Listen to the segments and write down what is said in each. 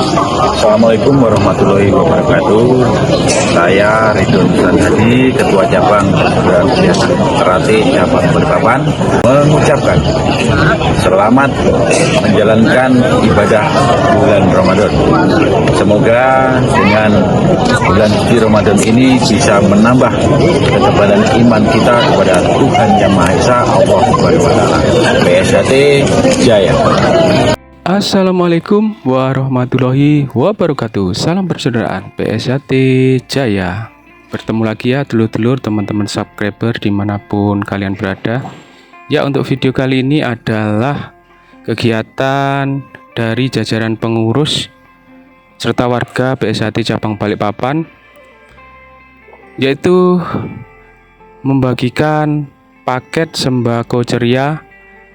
Assalamualaikum warahmatullahi wabarakatuh. Saya Ridwan Hadi, Ketua Cabang Karate Cabang Balikpapan, mengucapkan selamat menjalankan ibadah bulan Ramadan. Semoga dengan bulan suci Ramadan ini bisa menambah ketebalan iman kita kepada Tuhan Yang Maha Esa, Allah Subhanahu wa Ta'ala. PSHT Jaya. Assalamualaikum warahmatullahi wabarakatuh. Salam persaudaraan PSHT Jaya. Bertemu lagi ya dulur-dulur, teman-teman subscriber dimanapun kalian berada. Ya, untuk video kali ini adalah kegiatan dari jajaran pengurus serta warga PSHT Cabang Balikpapan, yaitu membagikan paket sembako ceria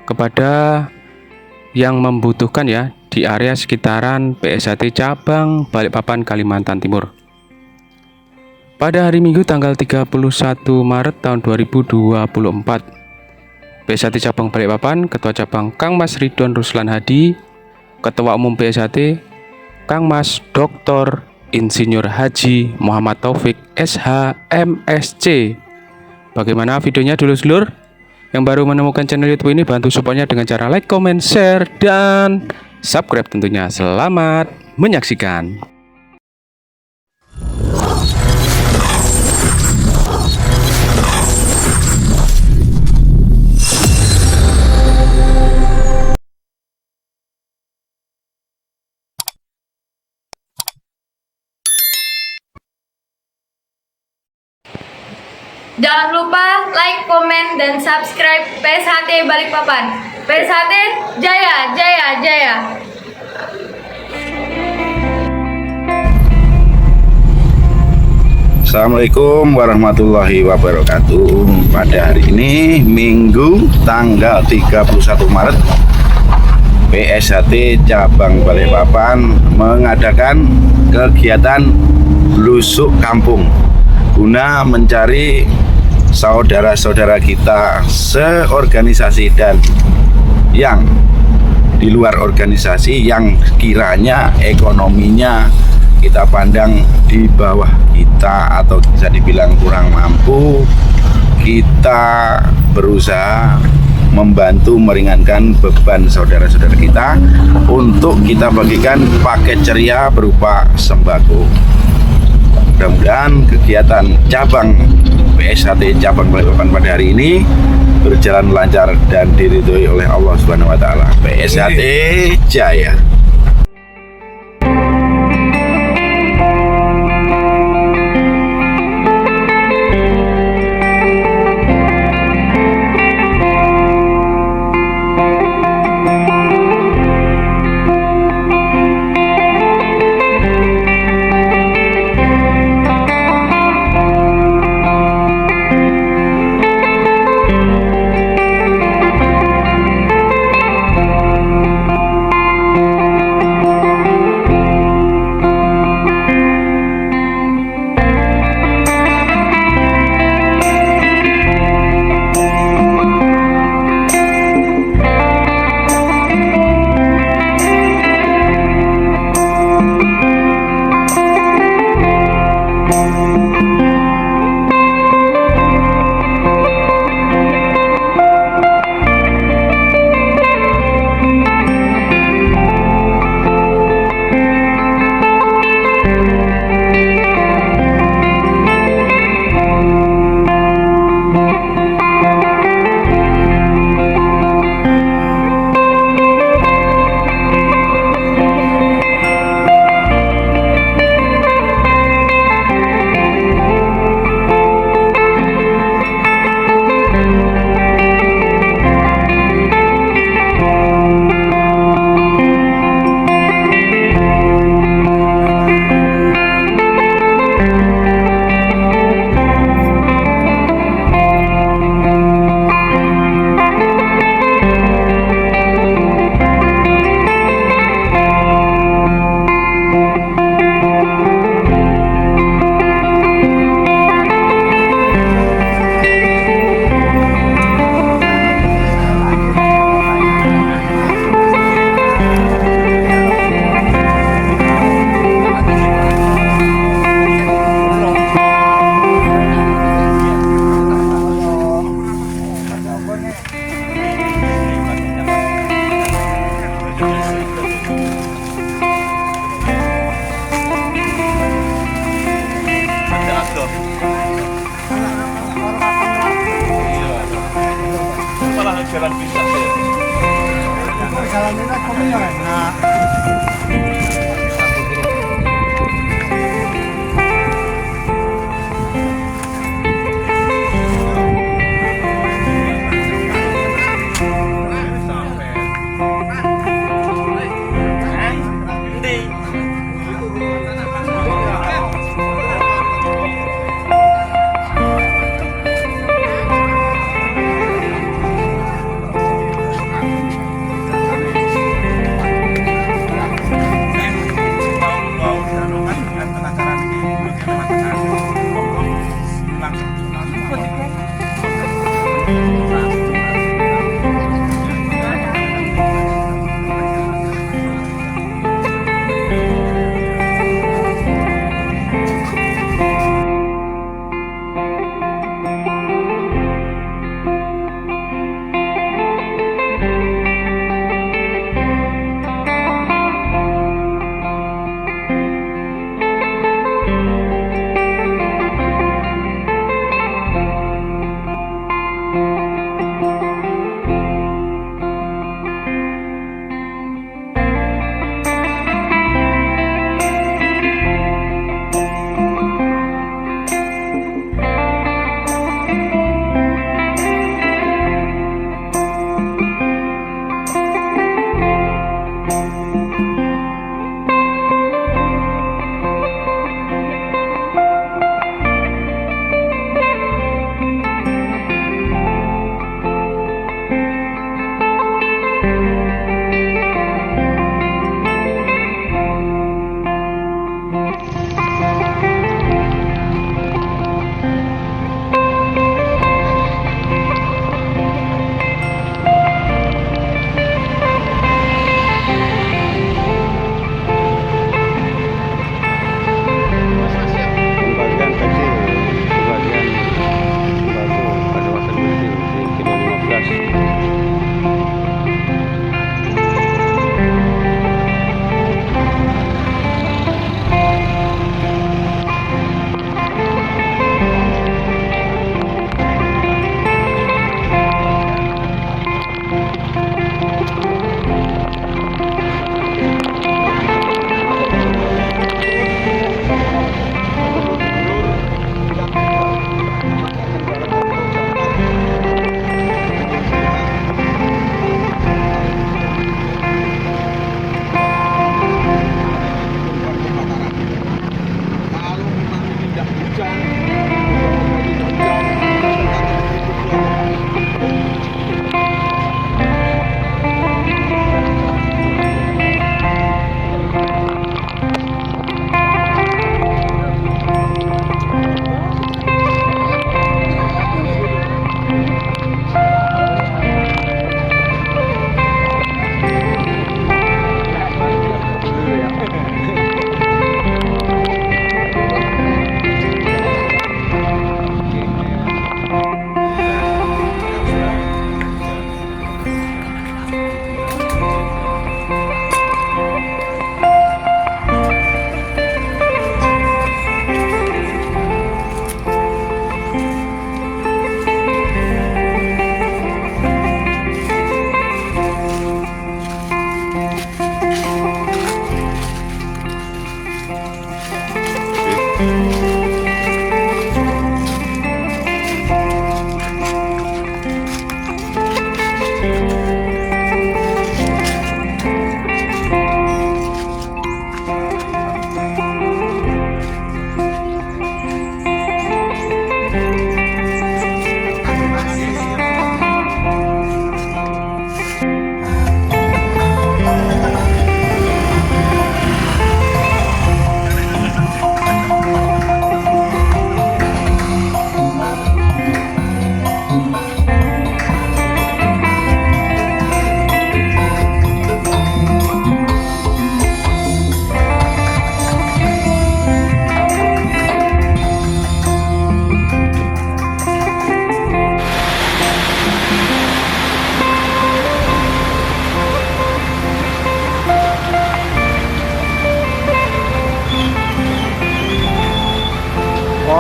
kepada yang membutuhkan ya di area sekitaran PSHT Cabang Balikpapan, Kalimantan Timur. Pada hari Minggu tanggal 31 Maret tahun 2024, PSHT Cabang Balikpapan, Ketua Cabang Kang Mas Ridwan Ruslan Hadi, Ketua Umum PSHT Kang Mas Dr. Insinyur Haji Muhammad Taufik SH MSC. Bagaimana videonya dulur-dulur? Yang baru menemukan channel YouTube ini, bantu supportnya dengan cara like, comment, share, dan subscribe tentunya. Selamat menyaksikan. Jangan lupa like, komen, dan subscribe PSHT Balikpapan. PSHT Jaya, Jaya, Jaya. Assalamualaikum warahmatullahi wabarakatuh. Pada hari ini Minggu tanggal 31 Maret, PSHT Cabang Balikpapan mengadakan kegiatan lusuk kampung guna mencari saudara-saudara kita seorganisasi dan yang di luar organisasi yang kiranya ekonominya kita pandang di bawah kita atau bisa dibilang kurang mampu. Kita berusaha membantu meringankan beban saudara-saudara kita untuk kita bagikan paket ceria berupa sembako. Mudah-mudahan kegiatan cabang PSHT Cabang Balikpapan pada hari ini berjalan lancar dan diridhoi oleh Allah Subhanahu wa Ta'ala. PSHT Jaya.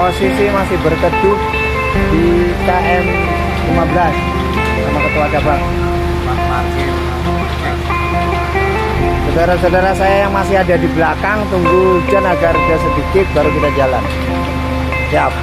Posisi masih berteduh di KM 15 sama ketua cabang. Saudara-saudara saya yang masih ada di belakang, tunggu hujan agar reda sedikit baru kita jalan. Siap.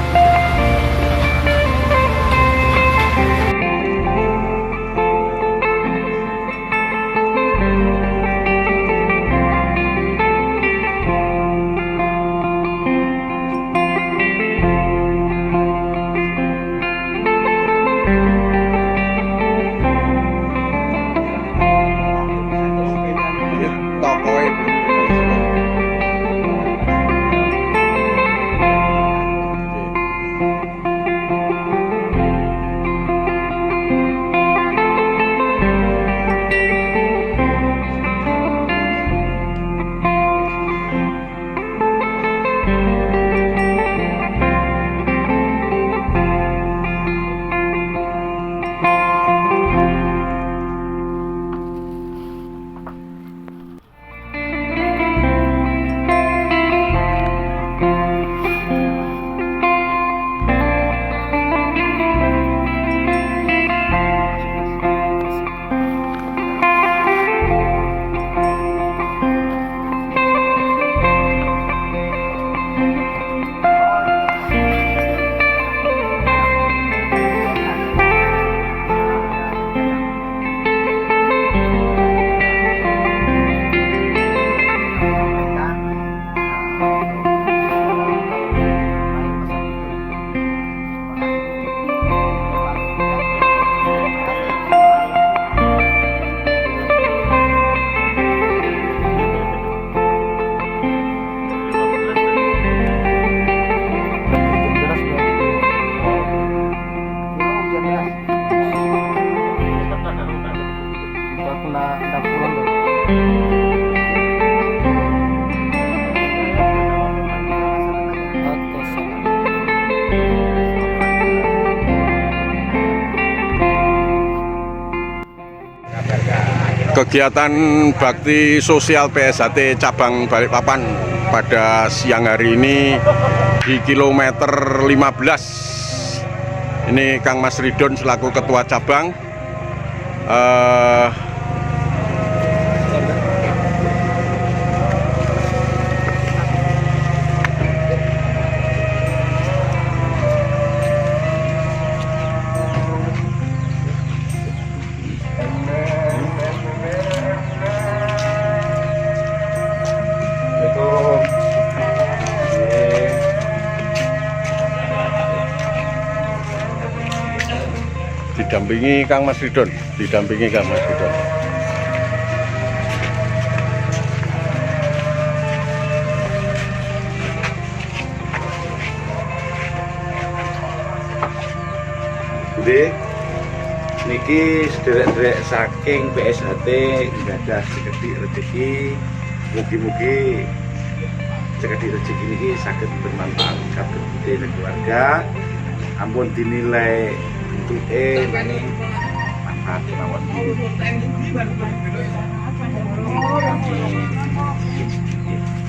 Kegiatan bakti sosial PSHT cabang Balikpapan pada siang hari ini di kilometer 15. Ini Kang Mas Ridon selaku ketua cabang. Didampingi Kang Mas Ridon, Bude, niki sederek-sederek saking PSHT ada sekedhik rezeki, mugi-mugi sekedhik rezeki niki saged bermanfaat kagem Bude dan keluarga. Ampun dinilai bentuke nani manfaat kemawon.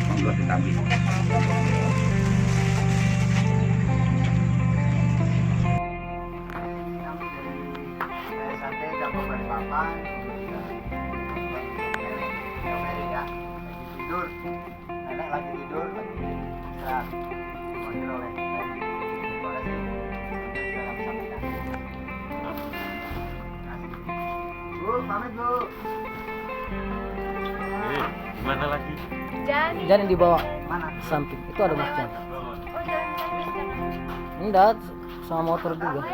Monggo ditampi. Santai cabang Balikpapan tidur, nenek lagi tidur istirahat. Dipanggil oleh Bu, pamit Bu. Gimana lagi? Jangan dibawa Mana? samping, itu ada masjid. Oh, jalan Enggak, sama motor juga.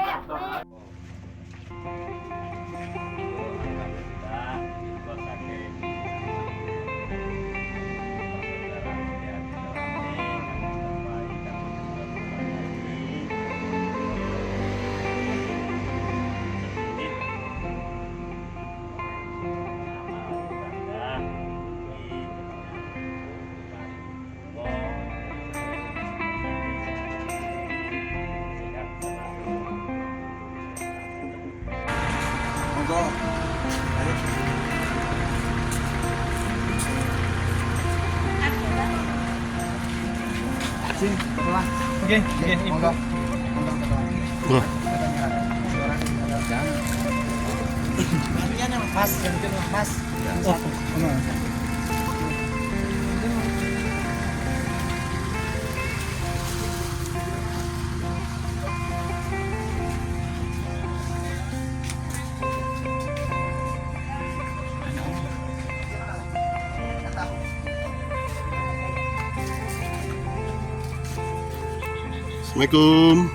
Assalamualaikum.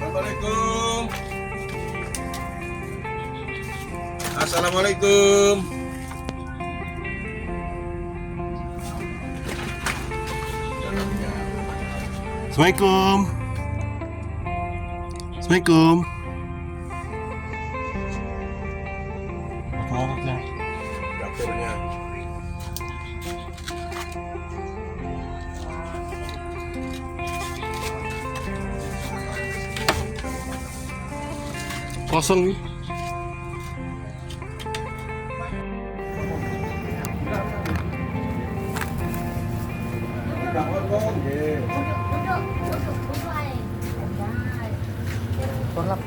Assalamualaikum. Assalamualaikum. Dapurnya. Kosong nih. Tolak.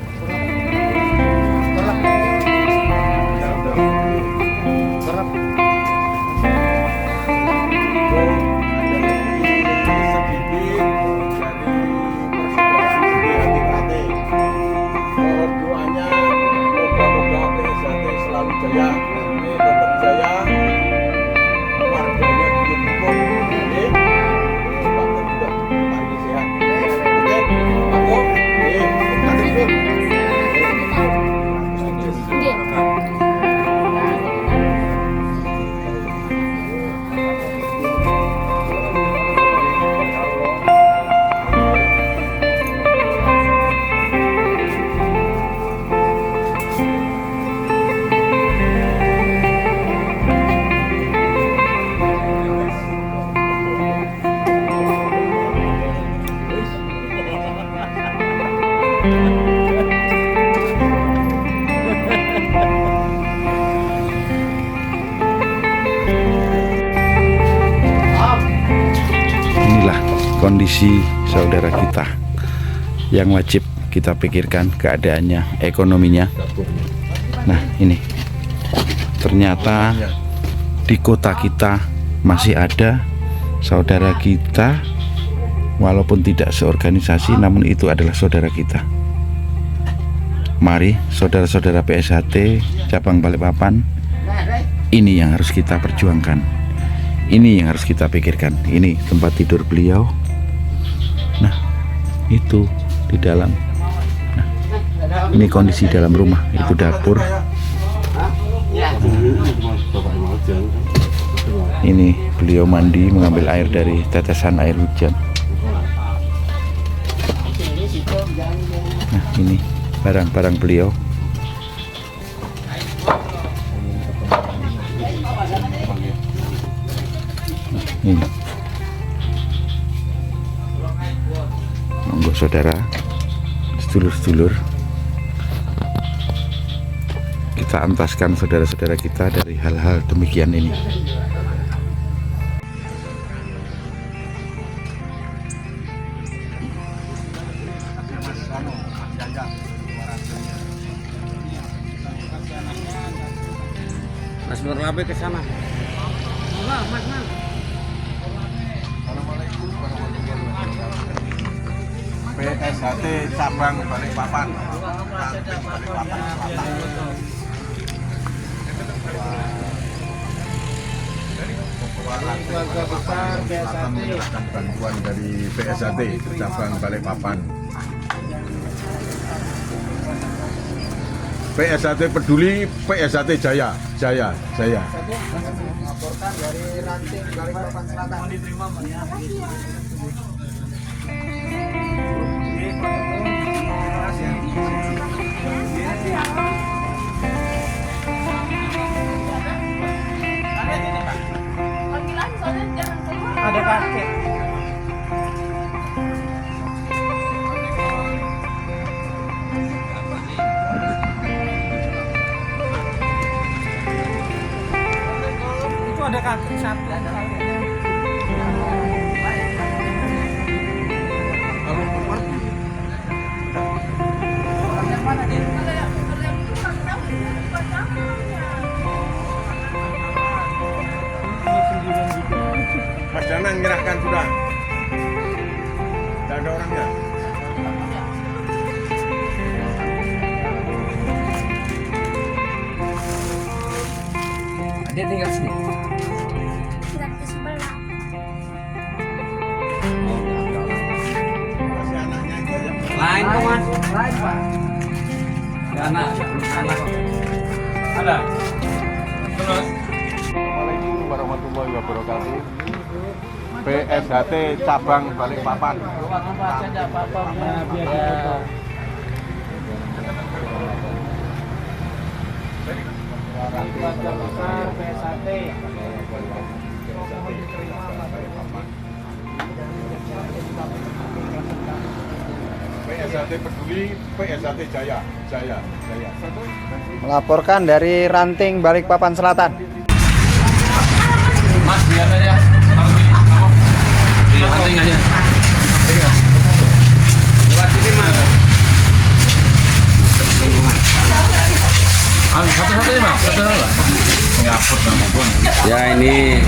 Mohon doanya, moga-moga PSHT selalu jaya, tetap jaya, warganya hidup rukun, Pak juga pagi sehat. Oke, Pak Ko, terima kasih. kondisi saudara kita yang wajib kita pikirkan keadaannya, ekonominya. Nah, ini ternyata di kota kita masih ada saudara kita, walaupun tidak seorganisasi, namun itu adalah saudara kita. Mari saudara-saudara PSHT cabang Balikpapan, ini yang harus kita perjuangkan, ini yang harus kita pikirkan. Ini tempat tidur beliau. Nah, itu di dalam. Nah, ini kondisi dalam rumah, itu dapur. Ini beliau mandi mengambil air dari tetesan air hujan. Nah, ini barang-barang beliau. Nah, ini. Monggo saudara, sedulur-sedulur, kita antaskan saudara-saudara kita dari hal-hal demikian ini. Mas Nur Labe ke sana. PSHT cabang Balikpapan. Balikpapan Selatan. Keluarga besar PSHT menyerahkan bantuan dari PSHT cabang Balikpapan. PSHT peduli, PSHT Jaya, Jaya, Jaya. Melaporkan dari ranting Balikpapan Selatan. Diterima ya. Ada kakek. Itu ada kakek sapi, ada kakek. Mas Danang menyerahkan sudah. Tidak ada orangnya. Dia tinggal sini. Lain kok Mas. Lain Pak. Anak, anak. Ada. Terus. Assalamualaikum warahmatullahi wabarakatuh. PSHT cabang Balikpapan. Keluarga besar PSHT. PSHT peduli, PSHT Jaya, Jaya, Jaya. Melaporkan dari ranting Balikpapan Selatan. Mas, biar aja. Kalau di apa? Di hunting aja. Buat sini Mas. Satu-satu ya Mas, satu-satu. Ya ini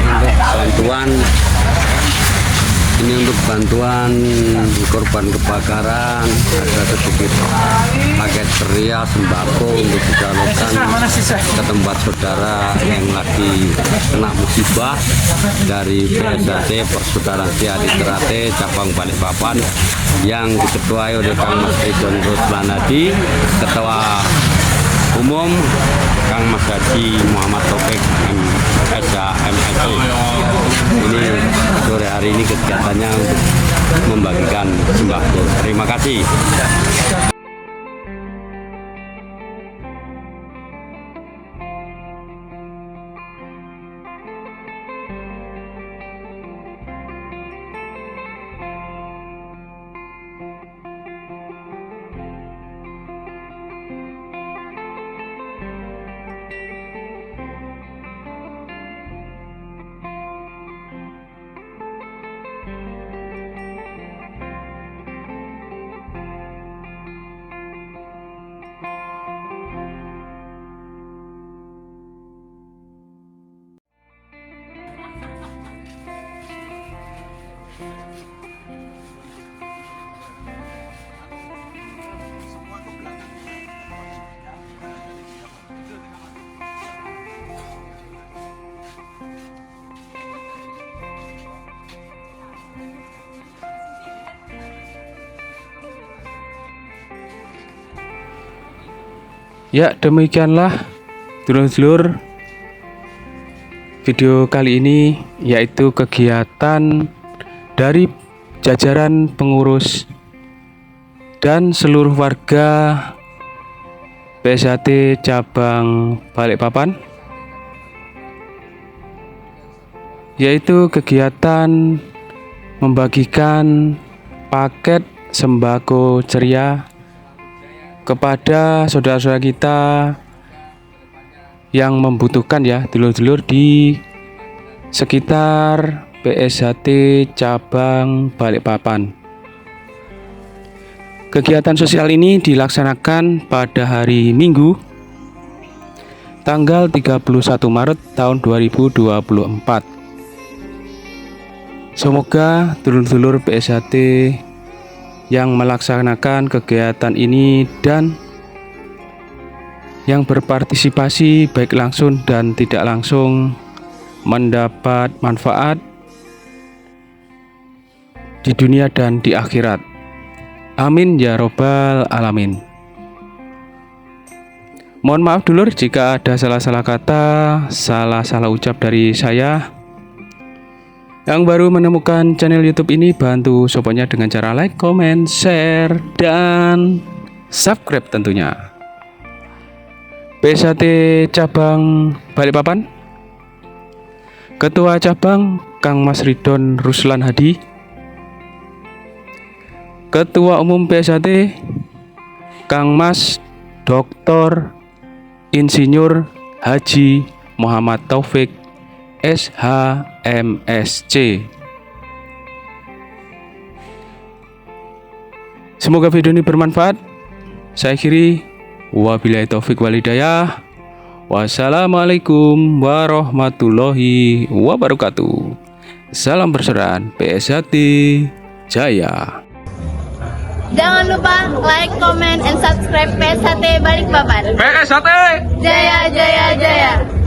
untuk bantuan korban kebakaran, ada sedikit paket beria sembako untuk disalurkan ke tempat saudara yang lagi kena musibah dari PSHT Persaudaraan Sehati Terate cabang Balikpapan yang diketuai oleh Kang Mas Ridwan Ruslanadi, Ketua Umum Kang Mas Haji Muhammad Taufik MSI. Ini sore hari ini kegiatannya untuk membagikan sembako. Terima kasih. Ya, demikianlah dulur-dulur video kali ini, yaitu kegiatan dari jajaran pengurus dan seluruh warga PSHT cabang Balikpapan, yaitu kegiatan membagikan paket sembako ceria kepada saudara-saudara kita yang membutuhkan ya, dulur-dulur di sekitar PSHT cabang Balikpapan. Kegiatan sosial ini dilaksanakan pada hari Minggu tanggal 31 Maret tahun 2024. Semoga dulur-dulur PSHT yang melaksanakan kegiatan ini dan yang berpartisipasi baik langsung dan tidak langsung mendapat manfaat di dunia dan di akhirat. Amin ya robbal alamin. Mohon maaf dulur jika ada salah-salah kata, salah-salah ucap dari saya. Yang baru menemukan channel YouTube ini, bantu supportnya dengan cara like, comment, share, dan subscribe tentunya. PSHT cabang Balikpapan, Ketua Cabang Kang Mas Ridon Ruslan Hadi, Ketua Umum PSHT Kang Mas Dr. Insinyur Haji Muhammad Taufik SHMSC. Semoga video ini bermanfaat. Saya akhiri, wabillahi taufik walhidayah. Wassalamualaikum warahmatullahi wabarakatuh. Salam perseraan PSHT Jaya. Jangan lupa like, comment, and subscribe PSHT Balikpapan. PSHT Jaya, jaya, jaya.